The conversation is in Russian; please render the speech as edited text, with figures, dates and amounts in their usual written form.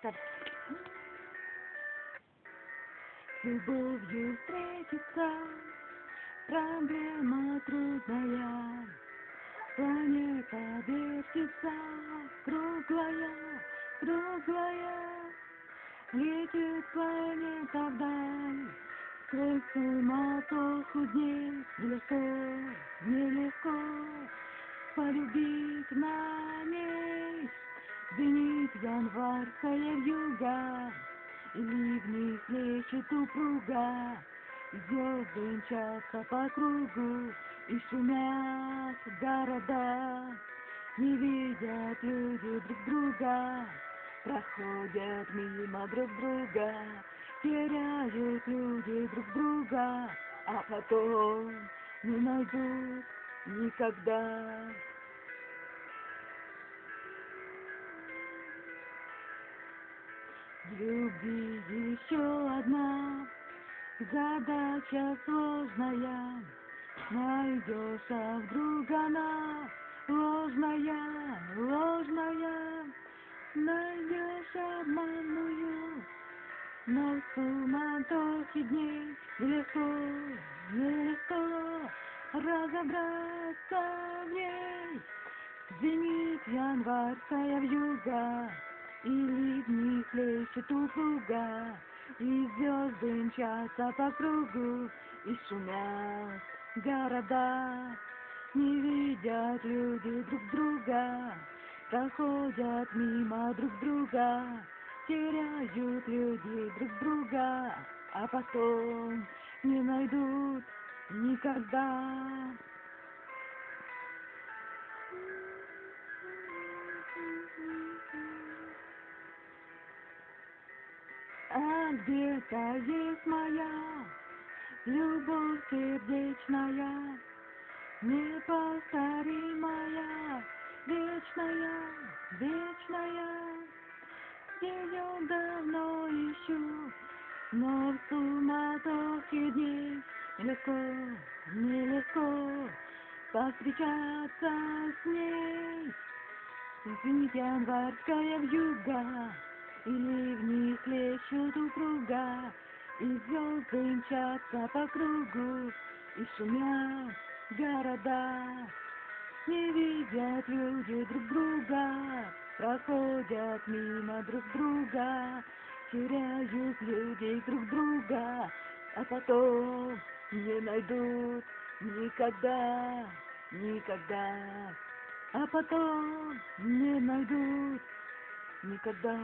Так. С любовью встретиться, проблема трудная. Планета вертится, круглая, круглая. Летит планета вдаль, сквозь суматоху дней. Нелегко, нелегко полюбить на ней. Звенит январская вьюга, и ливни хлещут упруга. Звезды мчатся по кругу, и шумят города. Не видят люди друг друга, проходят мимо друг друга. Теряют люди друг друга, а потом не найдут никогда. В любви еще одна задача сложная. Найдешь, а вдруг она ложная, ложная. Найдешь обманную, но в суматохе дней нелегко, нелегко разобраться в ней. Звенит январская вьюга, и ливни хлещут упруга, и звезды мчатся по кругу, и шумят города. Не видят люди друг друга, проходят мимо друг друга. Теряют люди друг друга, а потом не найдут никогда. А где-то есть моя любовь сердечная, неповторимая, вечная, вечная. Ее давно ищу, но в суматохе дней нелегко, нелегко повстречаться с ней. Звенит январская вьюга, и ливни хлещут упруга, и звезды мчатся по кругу, и шумят города. Не видят люди друг друга, проходят мимо друг друга. Теряют люди друг друга, а потом не найдут никогда, никогда. А потом не найдут никогда.